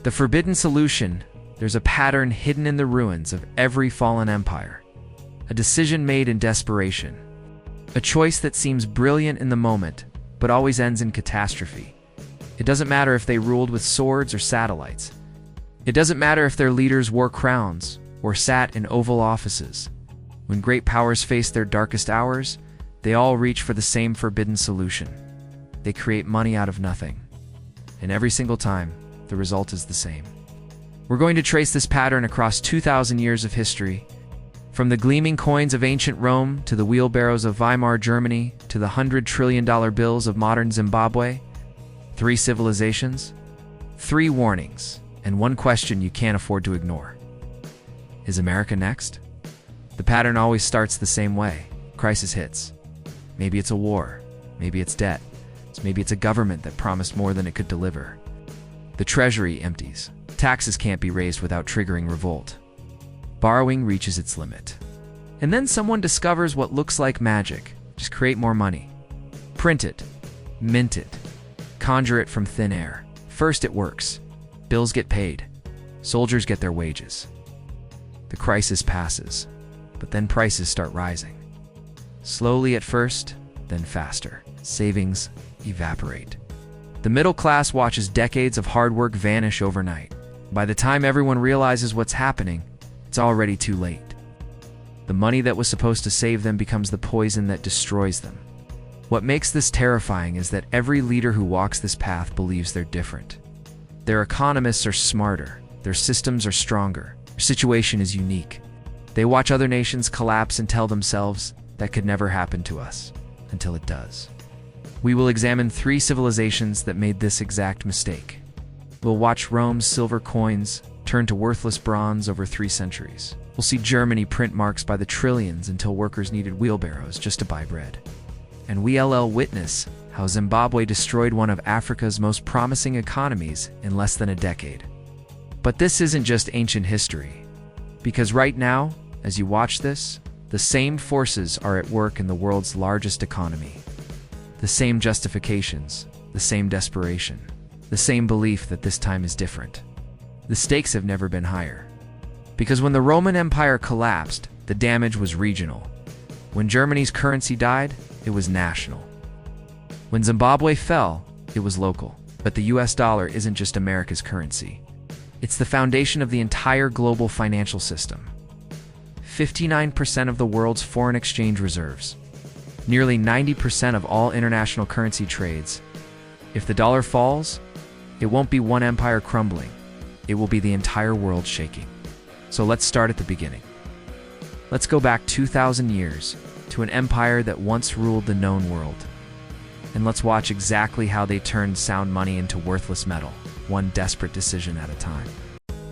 The forbidden solution: there's a pattern hidden in the ruins of every fallen empire. A decision made in desperation. A choice that seems brilliant in the moment, but always ends in catastrophe. It doesn't matter if they ruled with swords or satellites. It doesn't matter if their leaders wore crowns or sat in Oval Offices. When great powers face their darkest hours, they all reach for the same forbidden solution. They create money out of nothing. And every single time, the result is the same. We're going to trace this pattern across 2,000 years of history, from the gleaming coins of ancient Rome to the wheelbarrows of Weimar Germany to the $100 trillion bills of modern Zimbabwe. 3 civilizations, 3 warnings, and 1 question you can't afford to ignore. Is America next? The pattern always starts the same way. Crisis hits. Maybe it's a war. Maybe it's debt. Maybe it's a government that promised more than it could deliver. The treasury empties. Taxes can't be raised without triggering revolt. Borrowing reaches its limit. And then someone discovers what looks like magic. Just create more money. Print it. Mint it. Conjure it from thin air. First it works. Bills get paid. Soldiers get their wages. The crisis passes. But then prices start rising. Slowly at first, then faster. Savings evaporate. The middle class watches decades of hard work vanish overnight. By the time everyone realizes what's happening, it's already too late. The money that was supposed to save them becomes the poison that destroys them. What makes this terrifying is that every leader who walks this path believes they're different. Their economists are smarter, their systems are stronger, their situation is unique. They watch other nations collapse and tell themselves, that could never happen to us, until it does. We will examine 3 civilizations that made this exact mistake. We'll watch Rome's silver coins turn to worthless bronze over 3 centuries. We'll see Germany print marks by the trillions until workers needed wheelbarrows just to buy bread. And we'll witness how Zimbabwe destroyed one of Africa's most promising economies in less than a decade. But this isn't just ancient history. Because right now, as you watch this, the same forces are at work in the world's largest economy. The same justifications, the same desperation, the same belief that this time is different. The stakes have never been higher. Because when the Roman Empire collapsed, the damage was regional. When Germany's currency died, it was national. When Zimbabwe fell, it was local. But the US dollar isn't just America's currency. It's the foundation of the entire global financial system. 59% of the world's foreign exchange reserves. Nearly 90% of all international currency trades. If the dollar falls, it won't be one empire crumbling. It will be the entire world shaking. So let's start at the beginning. Let's go back 2,000 years to an empire that once ruled the known world. And let's watch exactly how they turned sound money into worthless metal, one desperate decision at a time.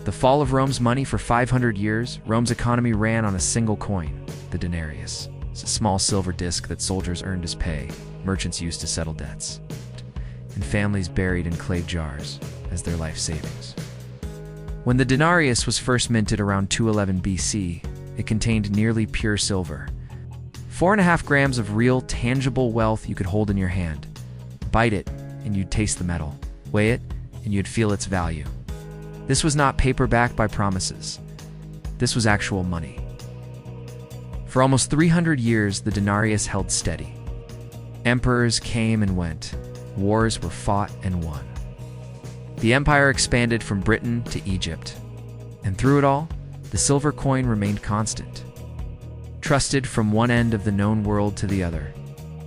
The fall of Rome's money. For 500 years, Rome's economy ran on a single coin, the denarius. It's a small silver disc that soldiers earned as pay, merchants used to settle debts, and families buried in clay jars as their life savings. When the denarius was first minted around 211 BC, it contained nearly pure silver. 4.5 grams of real, tangible wealth you could hold in your hand. Bite it, and you'd taste the metal. Weigh it, and you'd feel its value. This was not paper backed by promises. This was actual money. For almost 300 years, the denarius held steady. Emperors came and went. Wars were fought and won. The empire expanded from Britain to Egypt. And through it all, the silver coin remained constant. Trusted from one end of the known world to the other.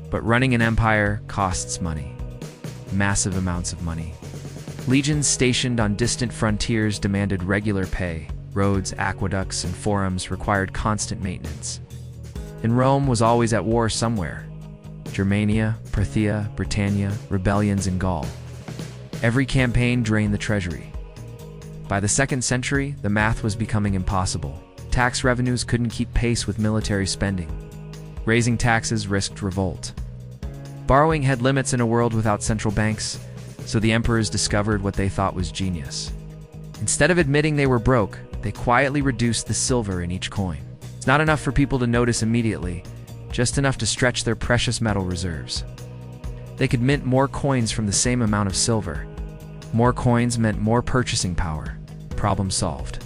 But running an empire costs money. Massive amounts of money. Legions stationed on distant frontiers demanded regular pay. Roads, aqueducts, and forums required constant maintenance. And Rome was always at war somewhere. Germania, Parthia, Britannia, rebellions in Gaul. Every campaign drained the treasury. By the 2nd century, the math was becoming impossible. Tax revenues couldn't keep pace with military spending. Raising taxes risked revolt. Borrowing had limits in a world without central banks, so the emperors discovered what they thought was genius. Instead of admitting they were broke, they quietly reduced the silver in each coin. It's not enough for people to notice immediately, just enough to stretch their precious metal reserves. They could mint more coins from the same amount of silver. More coins meant more purchasing power. Problem solved.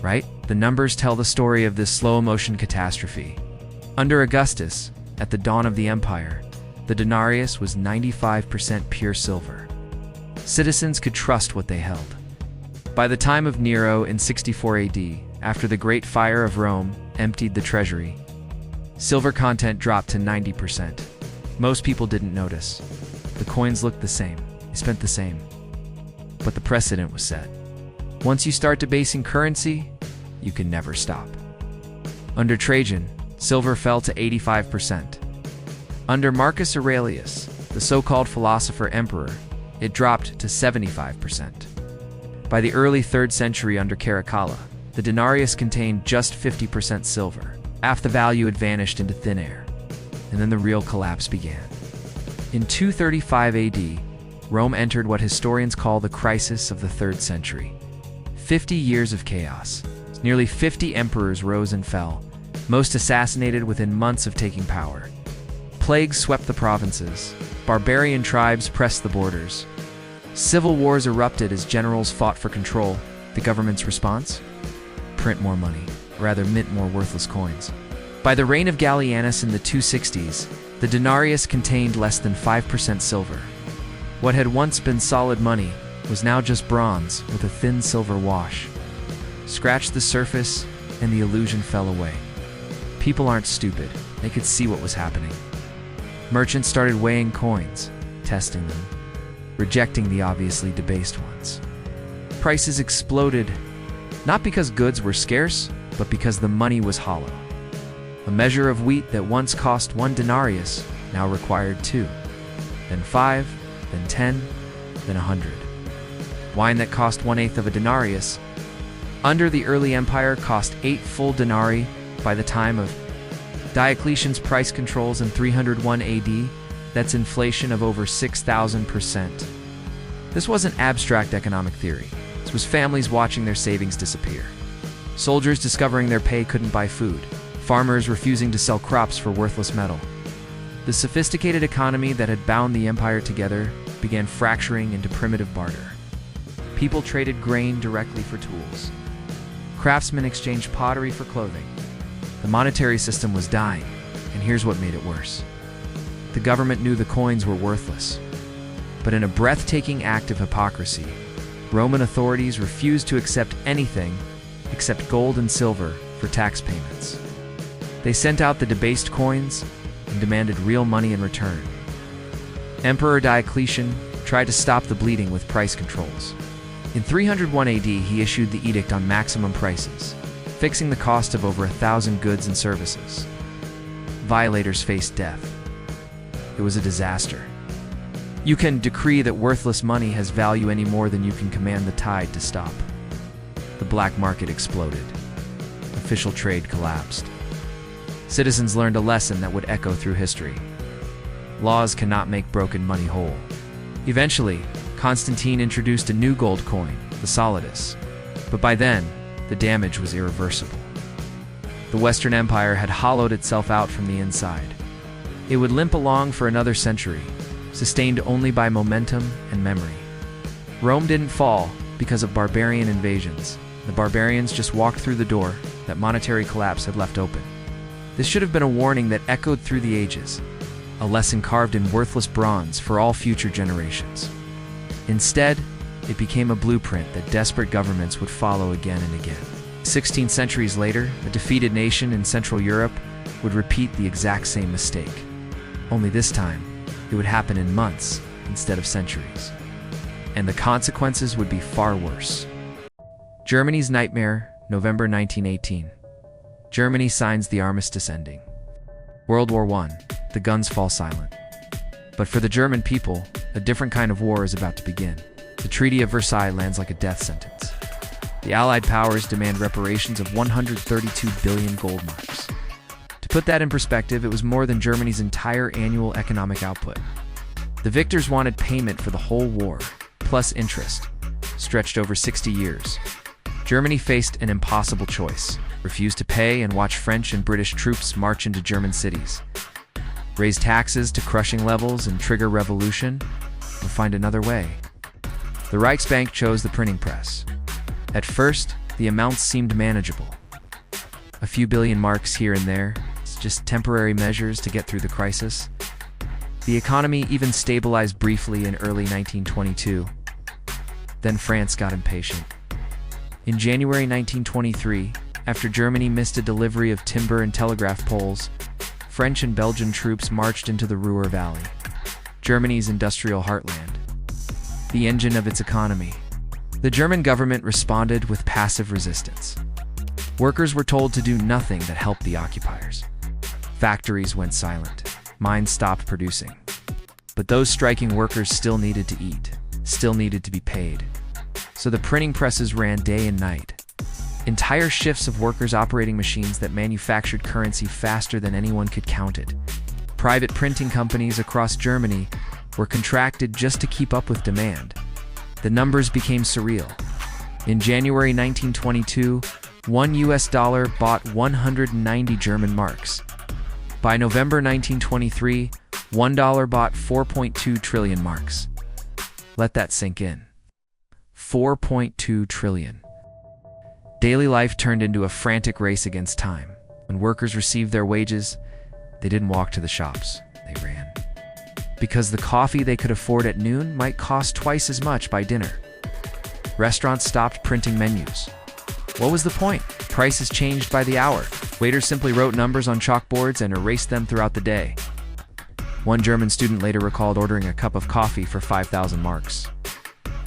Right? The numbers tell the story of this slow-motion catastrophe. Under Augustus, at the dawn of the empire, the denarius was 95% pure silver. Citizens could trust what they held. By the time of Nero in 64 AD, after the Great Fire of Rome emptied the treasury, silver content dropped to 90%. Most people didn't notice. The coins looked the same. They spent the same. But the precedent was set. Once you start debasing currency, you can never stop. Under Trajan, silver fell to 85%. Under Marcus Aurelius, the so-called philosopher emperor, it dropped to 75%. By the early 3rd century under Caracalla, the denarius contained just 50% silver. Half the value had vanished into thin air. And then the real collapse began. In 235 AD, Rome entered what historians call the crisis of the 3rd century. 50 years of chaos. Nearly 50 emperors rose and fell, most assassinated within months of taking power. Plagues swept the provinces. Barbarian tribes pressed the borders. Civil wars erupted as generals fought for control. The government's response? Print more money, or rather mint more worthless coins. By the reign of Gallienus in the 260s, the denarius contained less than 5% silver. What had once been solid money was now just bronze with a thin silver wash. Scratch the surface, and the illusion fell away. People aren't stupid. They could see what was happening. Merchants started weighing coins, testing them, rejecting the obviously debased ones. Prices exploded, not because goods were scarce, but because the money was hollow. A measure of wheat that once cost 1 denarius now required 2, then 5, then 10, then 100. Wine that cost 1/8 of a denarius under the early empire cost 8 full denarii. By the time of Diocletian's price controls in 301 AD, that's inflation of over 6,000%. This wasn't abstract economic theory. This was families watching their savings disappear. Soldiers discovering their pay couldn't buy food. Farmers refusing to sell crops for worthless metal. The sophisticated economy that had bound the empire together began fracturing into primitive barter. People traded grain directly for tools. Craftsmen exchanged pottery for clothing. The monetary system was dying, and here's what made it worse. The government knew the coins were worthless. But in a breathtaking act of hypocrisy, Roman authorities refused to accept anything except gold and silver for tax payments. They sent out the debased coins and demanded real money in return. Emperor Diocletian tried to stop the bleeding with price controls. In 301 AD, he issued the edict on maximum prices, fixing the cost of over 1,000 goods and services. Violators faced death. It was a disaster. You can decree that worthless money has value any more than you can command the tide to stop. The black market exploded. Official trade collapsed. Citizens learned a lesson that would echo through history. Laws cannot make broken money whole. Eventually, Constantine introduced a new gold coin, the solidus. But by then, the damage was irreversible. The Western Empire had hollowed itself out from the inside. It would limp along for another century, sustained only by momentum and memory. Rome didn't fall because of barbarian invasions. The barbarians just walked through the door that monetary collapse had left open. This should have been a warning that echoed through the ages, a lesson carved in worthless bronze for all future generations. Instead, it became a blueprint that desperate governments would follow again and again. 16 centuries later, a defeated nation in Central Europe would repeat the exact same mistake. Only this time, it would happen in months instead of centuries. And the consequences would be far worse. Germany's nightmare, November 1918. Germany signs the armistice ending. World War I, the guns fall silent. But for the German people, a different kind of war is about to begin. The Treaty of Versailles lands like a death sentence. The Allied powers demand reparations of 132 billion gold marks. To put that in perspective, it was more than Germany's entire annual economic output. The victors wanted payment for the whole war, plus interest, stretched over 60 years. Germany faced an impossible choice: refuse to pay and watch French and British troops march into German cities, raise taxes to crushing levels and trigger revolution, or find another way. The Reichsbank chose the printing press. At first, the amounts seemed manageable. A few billion marks here and there, just temporary measures to get through the crisis. The economy even stabilized briefly in early 1922. Then France got impatient. In January 1923, after Germany missed a delivery of timber and telegraph poles, French and Belgian troops marched into the Ruhr Valley, Germany's industrial heartland, the engine of its economy. The German government responded with passive resistance. Workers were told to do nothing that helped the occupiers. Factories went silent. Mines stopped producing. But those striking workers still needed to eat, still needed to be paid. So the printing presses ran day and night. Entire shifts of workers operating machines that manufactured currency faster than anyone could count it. Private printing companies across Germany were contracted just to keep up with demand. The numbers became surreal. In January 1922, $1 bought 190 German marks. By November 1923, $1 bought 4.2 trillion marks. Let that sink in. 4.2 trillion. Daily life turned into a frantic race against time. When workers received their wages, they didn't walk to the shops, they ran. Because the coffee they could afford at noon might cost twice as much by dinner. Restaurants stopped printing menus. What was the point? Prices changed by the hour. Waiters simply wrote numbers on chalkboards and erased them throughout the day. One German student later recalled ordering a cup of coffee for 5,000 marks.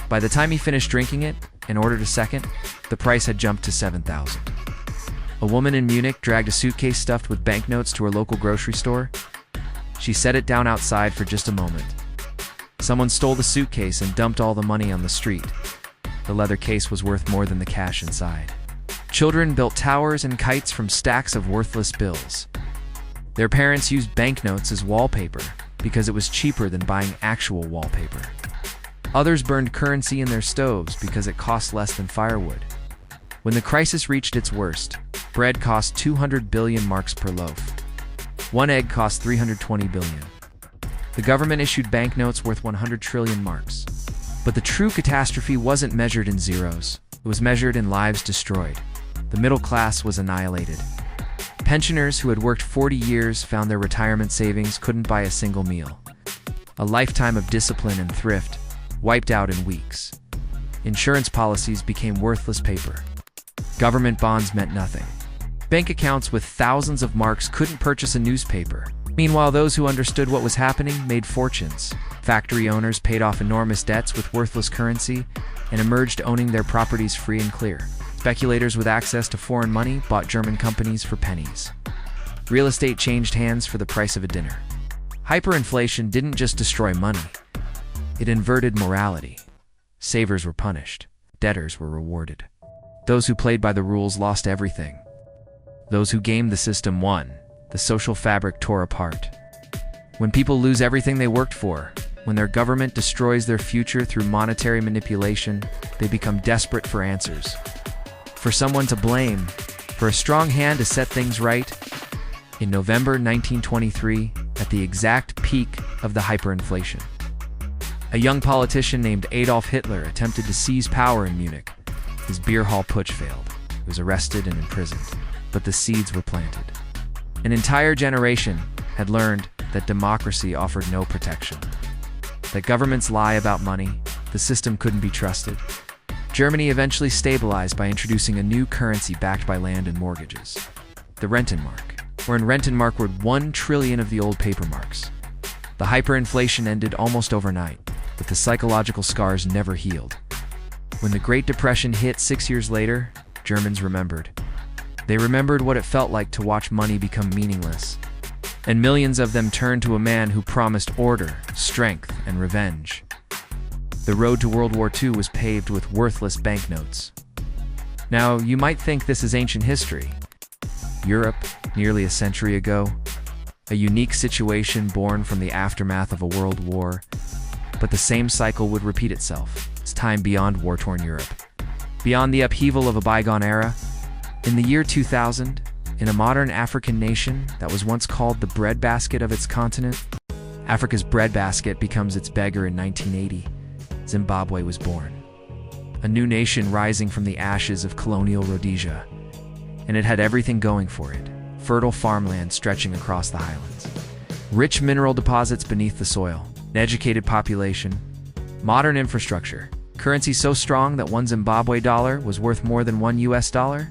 By the time he finished drinking it and ordered a second, the price had jumped to 7,000. A woman in Munich dragged a suitcase stuffed with banknotes to her local grocery store. She set it down outside for just a moment. Someone stole the suitcase and dumped all the money on the street. The leather case was worth more than the cash inside. Children built towers and kites from stacks of worthless bills. Their parents used banknotes as wallpaper because it was cheaper than buying actual wallpaper. Others burned currency in their stoves because it cost less than firewood. When the crisis reached its worst, bread cost 200 billion marks per loaf. One egg cost 320 billion. The government issued banknotes worth 100 trillion marks. But the true catastrophe wasn't measured in zeros. It was measured in lives destroyed. The middle class was annihilated. Pensioners who had worked 40 years found their retirement savings couldn't buy a single meal. A lifetime of discipline and thrift wiped out in weeks. Insurance policies became worthless paper. Government bonds meant nothing. Bank accounts with thousands of marks couldn't purchase a newspaper. Meanwhile, those who understood what was happening made fortunes. Factory owners paid off enormous debts with worthless currency and emerged owning their properties free and clear. Speculators with access to foreign money bought German companies for pennies. Real estate changed hands for the price of a dinner. Hyperinflation didn't just destroy money. It inverted morality. Savers were punished. Debtors were rewarded. Those who played by the rules lost everything. Those who gamed the system won. The social fabric tore apart. When people lose everything they worked for, when their government destroys their future through monetary manipulation, they become desperate for answers. For someone to blame, for a strong hand to set things right. In November 1923, at the exact peak of the hyperinflation, a young politician named Adolf Hitler attempted to seize power in Munich. His beer hall putsch failed. He was arrested and imprisoned, but the seeds were planted. An entire generation had learned that democracy offered no protection, that governments lie about money, the system couldn't be trusted. Germany eventually stabilized by introducing a new currency backed by land and mortgages, the Rentenmark, where in Rentenmark were 1 trillion of the old paper marks. The hyperinflation ended almost overnight, but the psychological scars never healed. When the Great Depression hit 6 years later, Germans remembered. They remembered what it felt like to watch money become meaningless. And millions of them turned to a man who promised order, strength, and revenge. The road to World War II was paved with worthless banknotes. Now, you might think this is ancient history. Europe, nearly a century ago. A unique situation born from the aftermath of a world war. But the same cycle would repeat itself. It's time beyond war-torn Europe. Beyond the upheaval of a bygone era, in the year 2000, in a modern African nation that was once called the breadbasket of its continent, Africa's breadbasket becomes its beggar in 1980. Zimbabwe was born. A new nation rising from the ashes of colonial Rhodesia. And it had everything going for it. Fertile farmland stretching across the highlands. Rich mineral deposits beneath the soil. An educated population. Modern infrastructure. Currency so strong that one Zimbabwe dollar was worth more than one US dollar.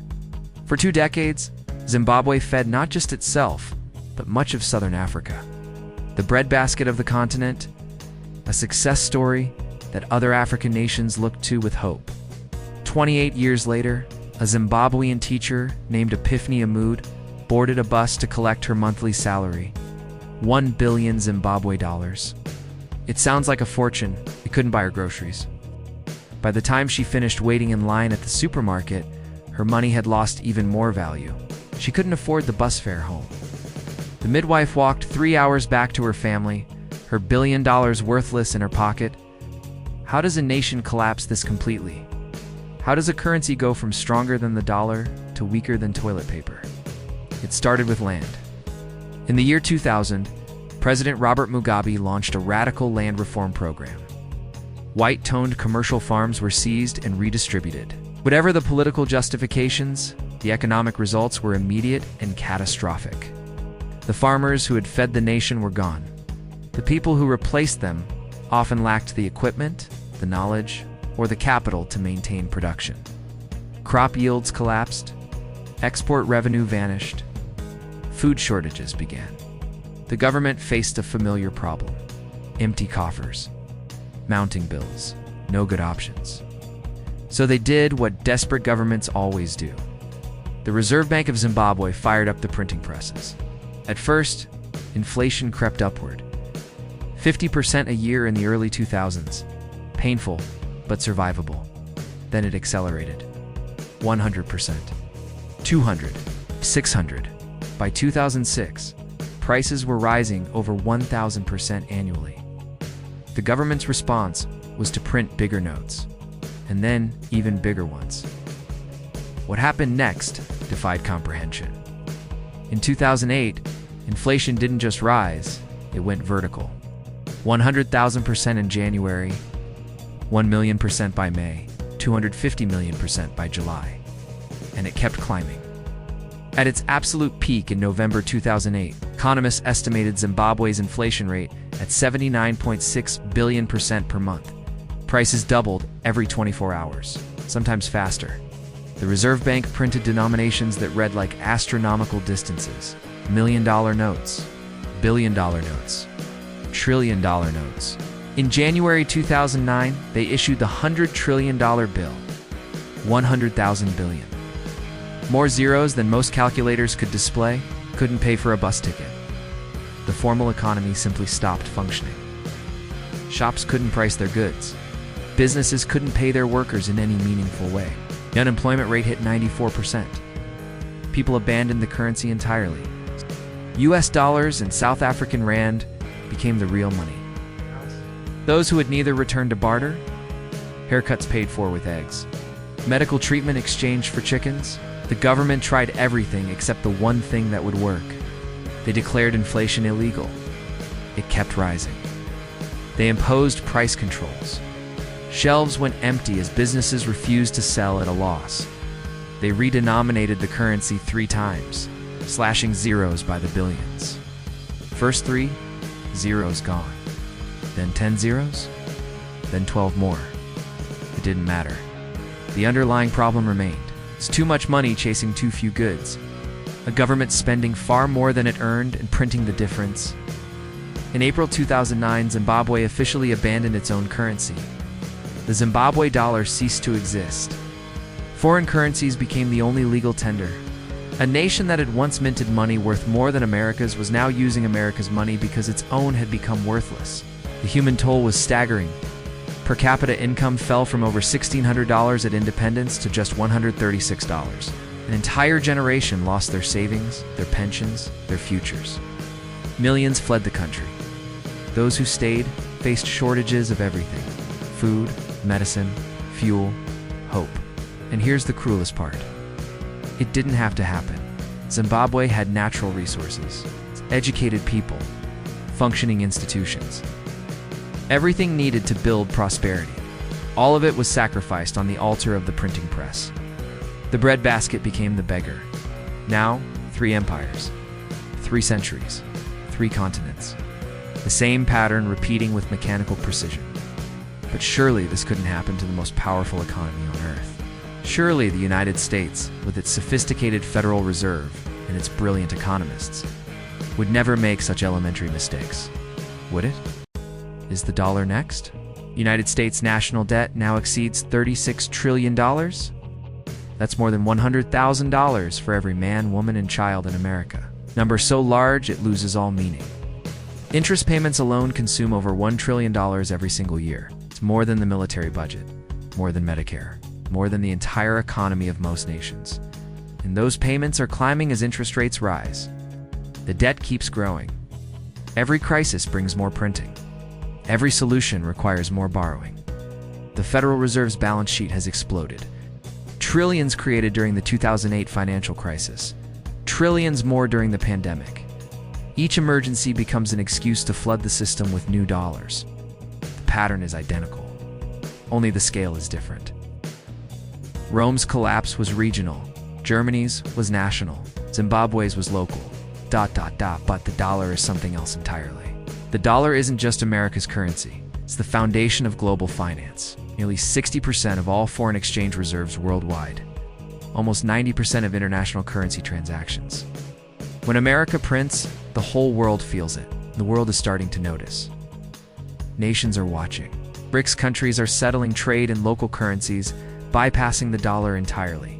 For 2 decades, Zimbabwe fed not just itself, but much of southern Africa. The breadbasket of the continent, a success story that other African nations looked to with hope. 28 years later, a Zimbabwean teacher named Epiphany Amoud boarded a bus to collect her monthly salary, 1 billion Zimbabwe dollars. It sounds like a fortune. It couldn't buy her groceries. By the time she finished waiting in line at the supermarket, her money had lost even more value. She couldn't afford the bus fare home. The midwife walked 3 hours back to her family, her $1 billion worthless in her pocket. How does a nation collapse this completely? How does a currency go from stronger than the dollar to weaker than toilet paper? It started with land. In the year 2000, President Robert Mugabe launched a radical land reform program. White-toned commercial farms were seized and redistributed. Whatever the political justifications, the economic results were immediate and catastrophic. The farmers who had fed the nation were gone. The people who replaced them often lacked the equipment, the knowledge, or the capital to maintain production. Crop yields collapsed, export revenue vanished, food shortages began. The government faced a familiar problem: empty coffers, mounting bills, no good options. So they did what desperate governments always do. The Reserve Bank of Zimbabwe fired up the printing presses. At first, inflation crept upward. 50% a year in the early 2000s. Painful, but survivable. Then it accelerated. 100%. 200. 600. By 2006, prices were rising over 1,000% annually. The government's response was to print bigger notes, and then even bigger ones. What happened next defied comprehension. In 2008, inflation didn't just rise, it went vertical. 100,000% in January, 1,000,000% by May, 250,000,000% by July, and it kept climbing. At its absolute peak in November 2008, economists estimated Zimbabwe's inflation rate at 79.6 billion% per month. Prices doubled every 24 hours, sometimes faster. The Reserve Bank printed denominations that read like astronomical distances: $1 million notes, $1 billion notes, $1 trillion notes. In January 2009, they issued the $100 trillion bill, 100,000 billion. More zeros than most calculators could display, couldn't pay for a bus ticket. The formal economy simply stopped functioning. Shops couldn't price their goods. Businesses couldn't pay their workers in any meaningful way. The unemployment rate hit 94%. People abandoned the currency entirely. US dollars and South African rand became the real money. Those who had neither returned to barter, haircuts paid for with eggs, medical treatment exchanged for chickens. The government tried everything except the one thing that would work. They declared inflation illegal. It kept rising. They imposed price controls. Shelves went empty as businesses refused to sell at a loss. They redenominated the currency 3 times, slashing zeros by the billions. First 3, zeros gone. Then 10 zeros, then 12 more. It didn't matter. The underlying problem remained. It's too much money chasing too few goods. A government spending far more than it earned and printing the difference. In April 2009, Zimbabwe officially abandoned its own currency. The Zimbabwe dollar ceased to exist. Foreign currencies became the only legal tender. A nation that had once minted money worth more than America's was now using America's money because its own had become worthless. The human toll was staggering. Per capita income fell from over $1,600 at independence to just $136. An entire generation lost their savings, their pensions, their futures. Millions fled the country. Those who stayed faced shortages of everything: food, medicine, fuel, hope. And here's the cruelest part. It didn't have to happen. Zimbabwe had natural resources, educated people, functioning institutions. Everything needed to build prosperity. All of it was sacrificed on the altar of the printing press. The breadbasket became the beggar. Now, 3 empires, 3 centuries, 3 continents. The same pattern repeating with mechanical precision. But surely this couldn't happen to the most powerful economy on Earth. Surely the United States, with its sophisticated Federal Reserve and its brilliant economists, would never make such elementary mistakes. Would it? Is the dollar next? United States national debt now exceeds $36 trillion? That's more than $100,000 for every man, woman, and child in America. Number so large it loses all meaning. Interest payments alone consume over $1 trillion every single year. It's more than the military budget, more than Medicare, more than the entire economy of most nations. And those payments are climbing as interest rates rise. The debt keeps growing. Every crisis brings more printing. Every solution requires more borrowing. The Federal Reserve's balance sheet has exploded. Trillions created during the 2008 financial crisis. Trillions more during the pandemic. Each emergency becomes an excuse to flood the system with new dollars. The pattern is identical. Only the scale is different. Rome's collapse was regional. Germany's was national. Zimbabwe's was local. But the dollar is something else entirely. The dollar isn't just America's currency. It's the foundation of global finance. Nearly 60% of all foreign exchange reserves worldwide. Almost 90% of international currency transactions. When America prints, the whole world feels it. The world is starting to notice. Nations are watching. BRICS countries are settling trade in local currencies, bypassing the dollar entirely.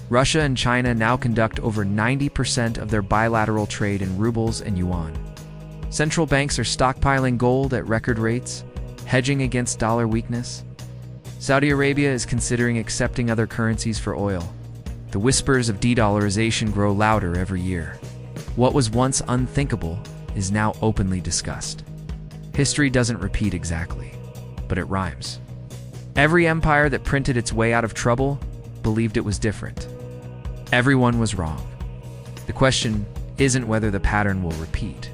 Russia and China now conduct over 90% of their bilateral trade in rubles and yuan. Central banks are stockpiling gold at record rates, hedging against dollar weakness. Saudi Arabia is considering accepting other currencies for oil. The whispers of de-dollarization grow louder every year. What was once unthinkable is now openly discussed. History doesn't repeat exactly, but it rhymes. Every empire that printed its way out of trouble believed it was different. Everyone was wrong. The question isn't whether the pattern will repeat.